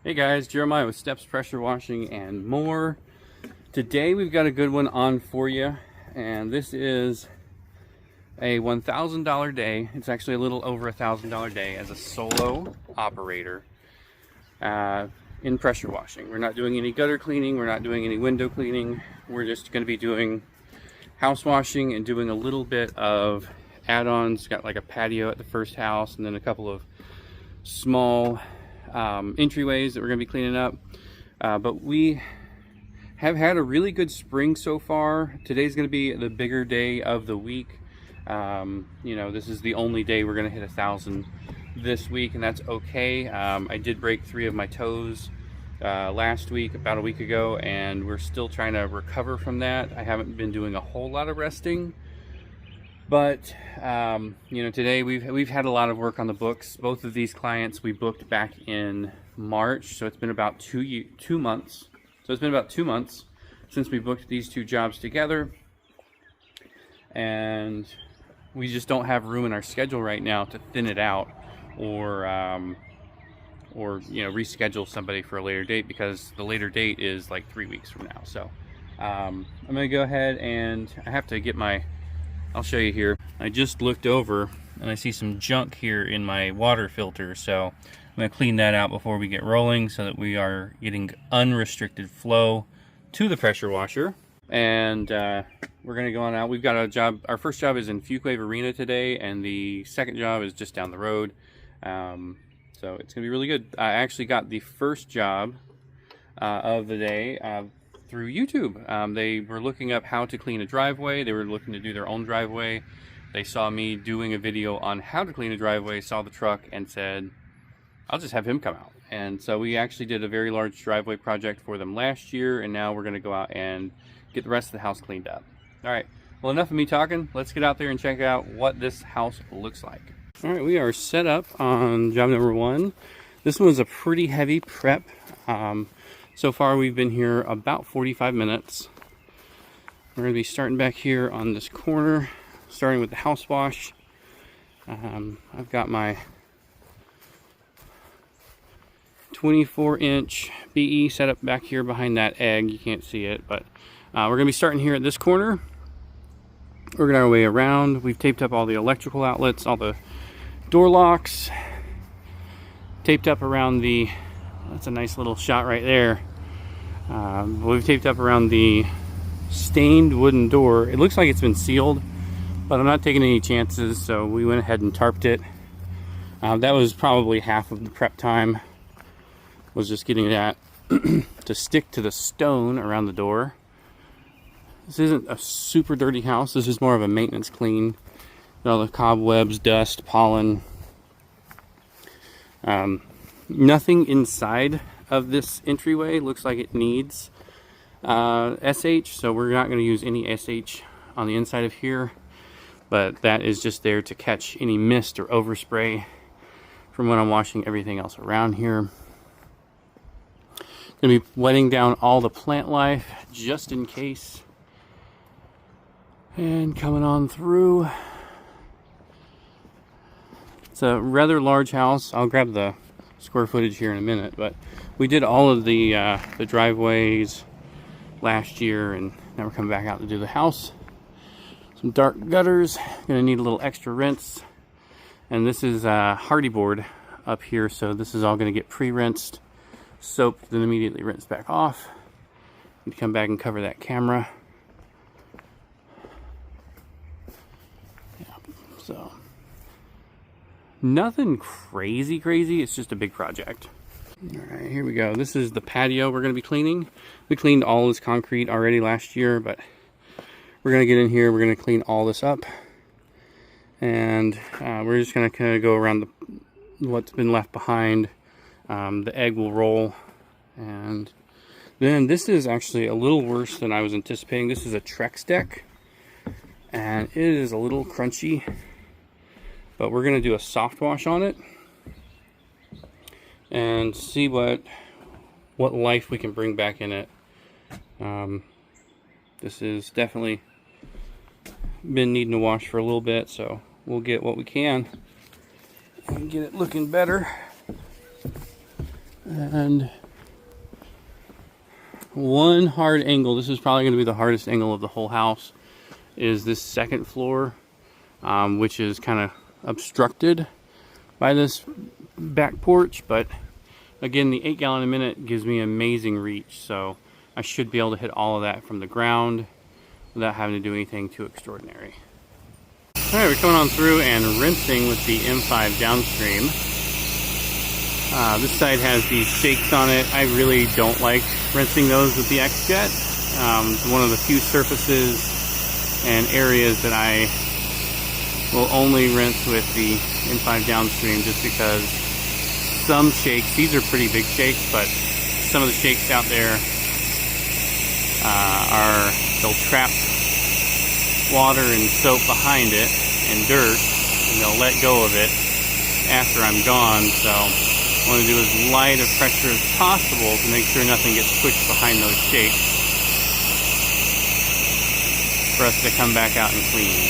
Hey guys, Jeremiah with Steps Pressure Washing and more. Today we've got a good one on for you, and this is a $1,000 day. It's actually a little over $1,000 day as a solo operator in pressure washing. We're not doing any gutter cleaning, we're not doing any window cleaning. We're just going to be doing house washing and doing a little bit of add-ons. Got like a patio at the first house and then a couple of small entryways that we're going to be cleaning up, but we have had a really good spring so far. Today's going to be the bigger day of the week. You know, this is the only day we're going to hit 1,000 this week, and that's okay. I did break 3 of my toes last week, about a week ago, and we're still trying to recover from that. I haven't been doing a whole lot of resting, but you know, today we've had a lot of work on the books. Both of these clients we booked back in March, so it's been about 2 months. So it's been about 2 months since we booked these 2 jobs together, and we just don't have room in our schedule right now to thin it out or you know, reschedule somebody for a later date, because the later date is like 3 weeks from now. So I'm gonna go ahead, and I have to get my, I'll show you here. I just looked over and I see some junk here in my water filter, so I'm going to clean that out before we get rolling so that we are getting unrestricted flow to the pressure washer. And we're going to go on out. We've got a job. Our first job is in Fuquay Arena today, and the second job is just down the road. So it's going to be really good. I actually got the first job of the day through YouTube. They were looking up how to clean a driveway. They were looking to do their own driveway. They saw me doing a video on how to clean a driveway, saw the truck, and said, I'll just have him come out. And so we actually did a very large driveway project for them last year, and now we're going to go out and get the rest of the house cleaned up. All right, well, enough of me talking. Let's get out there and check out what this house looks like. All right, we are set up on job number 1. This one was a pretty heavy prep. So far we've been here about 45 minutes. We're going to be starting back here on this corner, starting with the house wash. I've got my 24-inch BE set up back here behind that egg. You can't see it, but we're going to be starting here at this corner. Working our way around. We've taped up all the electrical outlets, all the door locks, taped up around the, that's a nice little shot right there. We've taped up around the stained wooden door. It looks like it's been sealed, but I'm not taking any chances, so we went ahead and tarped it. That was probably half of the prep time, was just getting that to stick to the stone around the door. This isn't a super dirty house. This is more of a maintenance clean. All the cobwebs, dust, pollen. Nothing inside of this entryway looks like it needs SH, so we're not going to use any SH on the inside of here, but that is just there to catch any mist or overspray from when I'm washing everything else around here. Going to be wetting down all the plant life just in case, and coming on through. It's a rather large house. I'll grab the square footage here in a minute, but we did all of the driveways last year, and now we're coming back out to do the house. Some dark gutters, gonna need a little extra rinse, and this is hardy board up here, so this is all gonna get pre-rinsed, soaped, then immediately rinsed back off. Need to come back and cover that camera. Yeah, so nothing crazy, it's just a big project. All right, here we go. This is the patio we're going to be cleaning. We cleaned all this concrete already last year, but we're going to get in here, we're going to clean all this up, and we're just going to kind of go around what's been left behind. The egg will roll, and then this is actually a little worse than I was anticipating. This is a Trex deck, and it is a little crunchy, but we're going to do a soft wash on it and see what life we can bring back in it. This is definitely been needing to wash for a little bit, so we'll get what we can and get it looking better. And one hard angle, this is probably going to be the hardest angle of the whole house, is this second floor, which is kind of obstructed by this back porch. But again, the 8 gallon a minute gives me amazing reach, so I should be able to hit all of that from the ground without having to do anything too extraordinary. Alright, we're coming on through and rinsing with the M5 Downstream. This side has these shakes on it. I really don't like rinsing those with the XJET. It's one of the few surfaces and areas that I will only rinse with the M5 Downstream, just because some shakes, these are pretty big shakes, but some of the shakes out there they'll trap water and soap behind it and dirt, and they'll let go of it after I'm gone. So I want to do as light of pressure as possible to make sure nothing gets pushed behind those shakes for us to come back out and clean.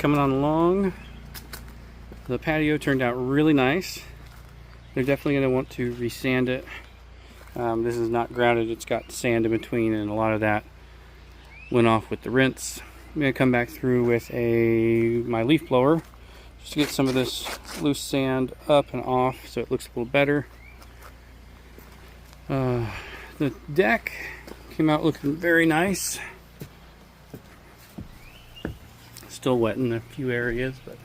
coming on along. The patio turned out really nice. They're definitely going to want to resand it. This is not grouted, it's got sand in between, and a lot of that went off with the rinse. I'm going to come back through with my leaf blower just to get some of this loose sand up and off so it looks a little better. The deck came out looking very nice. Still wet in a few areas, but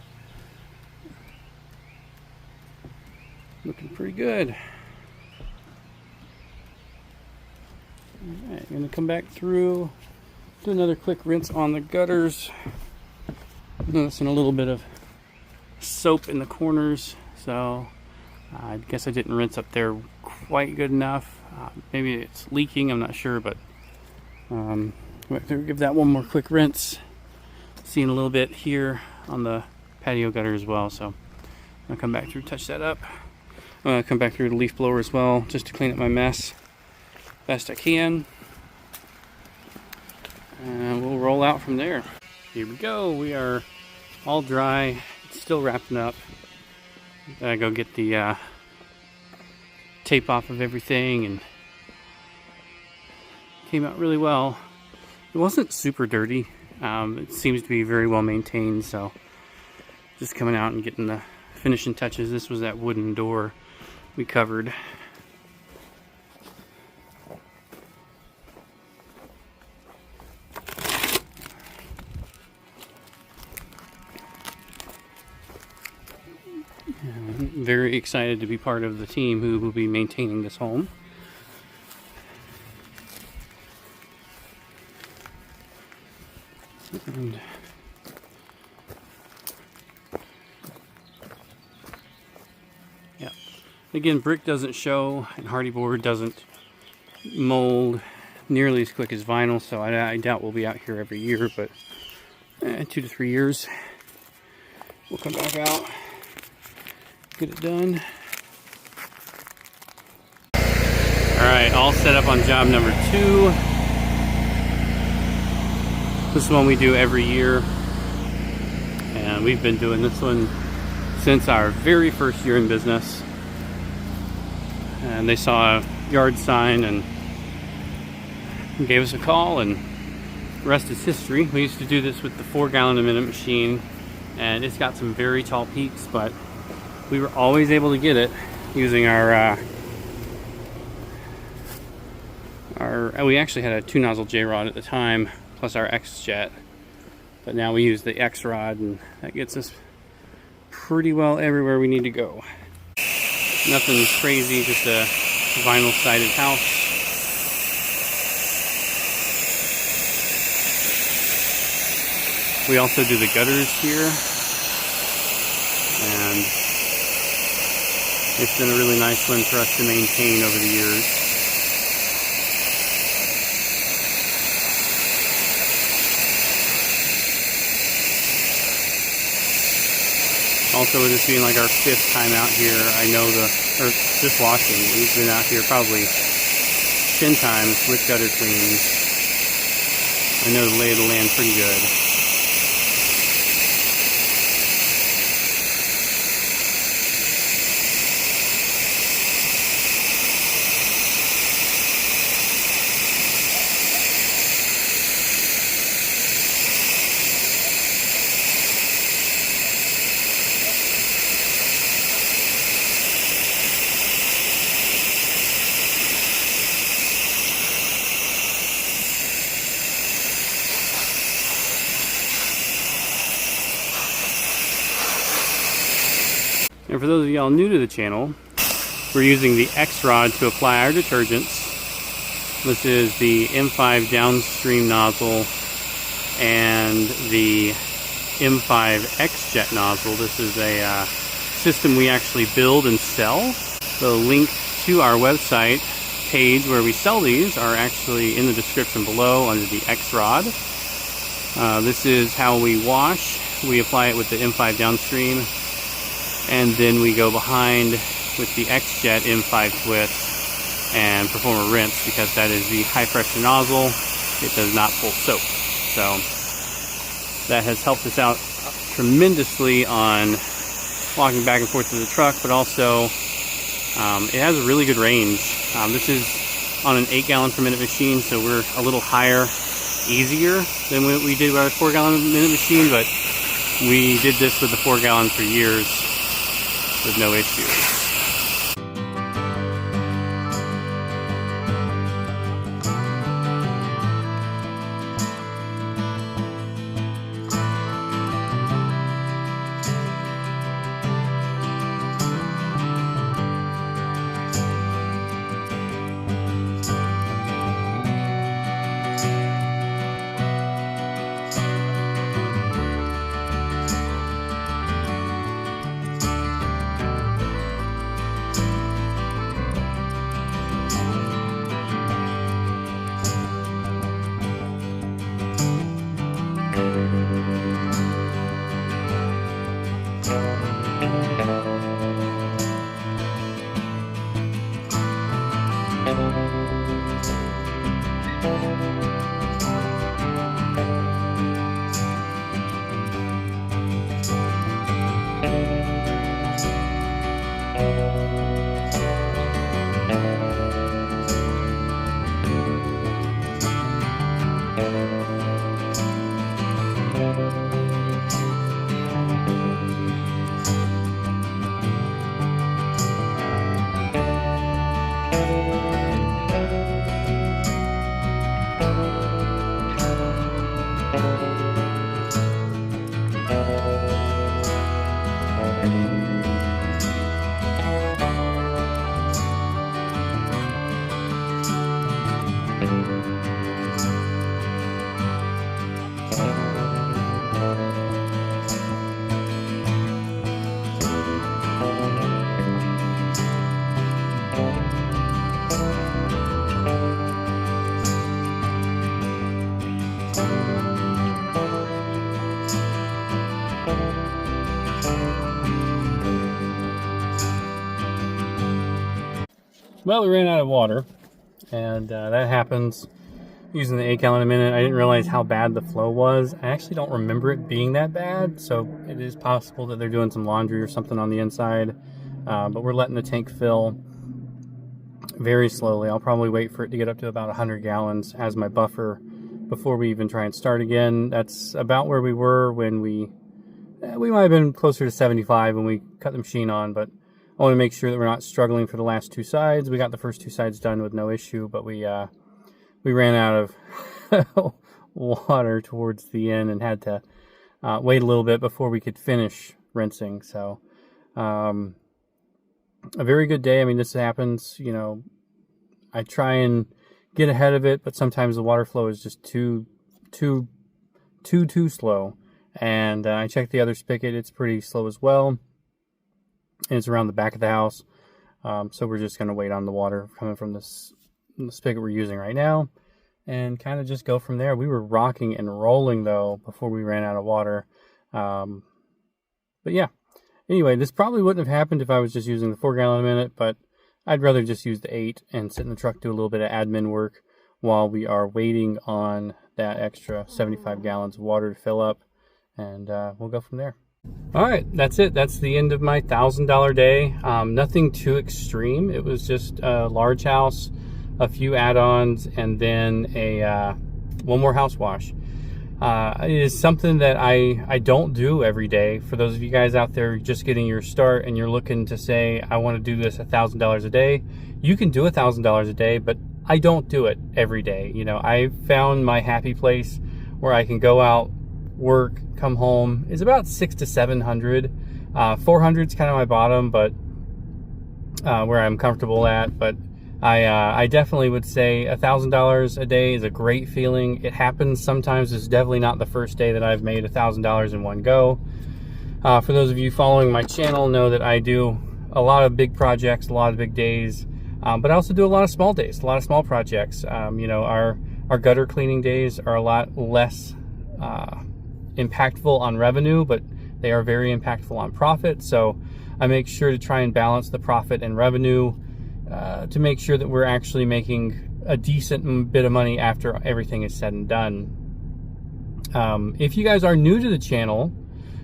looking pretty good. Alright, I'm going to come back through, do another quick rinse on the gutters. Noticing a little bit of soap in the corners, so I guess I didn't rinse up there quite good enough. Maybe it's leaking, I'm not sure, but I'm going to give that one more quick rinse. Seeing a little bit here on the patio gutter as well, so I'm going to come back through, touch that up. I'm going to come back through the leaf blower as well, just to clean up my mess best I can. And we'll roll out from there. Here we go, we are all dry, it's still wrapping up. I go get the tape off of everything, and came out really well. It wasn't super dirty. It seems to be very well maintained, so just coming out and getting the finishing touches. This was that wooden door we covered. I'm very excited to be part of the team who will be maintaining this home. And yeah, again, brick doesn't show and hardy board doesn't mold nearly as quick as vinyl, so I doubt we'll be out here every year, but 2 to 3 years we'll come back out, get it done. Alright, all set up on job number 2. This is one we do every year, and we've been doing this one since our very first year in business. And they saw a yard sign and gave us a call, and the rest is history. We used to do this with the 4-gallon-a-minute machine, and it's got some very tall peaks, but we were always able to get it using we actually had a 2-nozzle XROD at the time, plus our XJET, but now we use the XROD, and that gets us pretty well everywhere we need to go. Nothing crazy, just a vinyl sided house. We also do the gutters here, and it's been a really nice one for us to maintain over the years. Also, with this being like our 5th time out here, I know just washing, we've been out here probably 10 times with gutter cleans. I know the lay of the land pretty good. And for those of y'all new to the channel, we're using the XROD to apply our detergents. This is the M5 Downstream nozzle and the M5 XJET nozzle. This is a system we actually build and sell. The link to our website page where we sell these are actually in the description below under the XROD. This is how we wash. We apply it with the M5 Downstream, and then we go behind with the XJET M5 Twist and perform a rinse, because that is the high pressure nozzle. It does not pull soap. So that has helped us out tremendously on walking back and forth to the truck, but also it has a really good range. This is on an 8 gallon per minute machine, so we're a little higher, easier than what we did with our 4 gallon per minute machine, but we did this with the 4 gallon for years with no issues. Well, we ran out of water, and that happens using the 8 gallon a minute. I didn't realize how bad the flow was. I actually don't remember it being that bad, so it is possible that they're doing some laundry or something on the inside, but we're letting the tank fill very slowly. I'll probably wait for it to get up to about 100 gallons as my buffer before we even try and start again. That's about where we were when we might have been closer to 75 when we cut the machine on, but I want to make sure that we're not struggling for the last 2 sides. We got the first 2 sides done with no issue, but we ran out of water towards the end and had to wait a little bit before we could finish rinsing. So a very good day. I mean, this happens, you know, I try and get ahead of it, but sometimes the water flow is just too slow. And I checked the other spigot. It's pretty slow as well. And it's around the back of the house, so we're just going to wait on the water coming from the spigot we're using right now and kind of just go from there. We were rocking and rolling though before we ran out of water, but yeah, anyway, this probably wouldn't have happened if I was just using the 4 gallon a minute, but I'd rather just use the 8 and sit in the truck, do a little bit of admin work while we are waiting on that extra 75 gallons of water to fill up, and we'll go from there. All right, that's it. That's the end of my $1,000 day. Nothing too extreme. It was just a large house, a few add-ons, and then one more house wash. It is something that I don't do every day. For those of you guys out there just getting your start and you're looking to say, I want to do this $1,000 a day, you can do $1,000 a day, but I don't do it every day. You know, I found my happy place where I can go out, work, come home is about 600 to 700. 400 is kind of my bottom, but where I'm comfortable at. But I definitely would say $1,000 a day is a great feeling. It happens sometimes. It's definitely not the first day that I've made $1,000 in one go. For those of you following my channel, know that I do a lot of big projects, a lot of big days, but I also do a lot of small days, a lot of small projects. You know, our gutter cleaning days are a lot less impactful on revenue, but they are very impactful on profit. So I make sure to try and balance the profit and revenue to make sure that we're actually making a decent bit of money after everything is said and done. If you guys are new to the channel,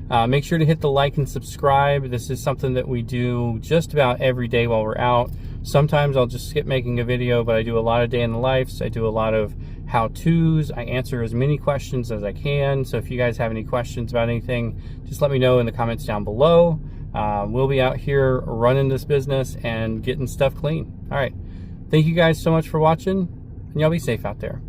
Make sure to hit the like and subscribe. This is something that we do just about every day while we're out. Sometimes I'll just skip making a video, but I do a lot of day in the lives. I do a lot of how-tos. I answer as many questions as I can. So if you guys have any questions about anything, just let me know in the comments down below. We'll be out here running this business and getting stuff clean. All right. Thank you guys so much for watching, and y'all be safe out there.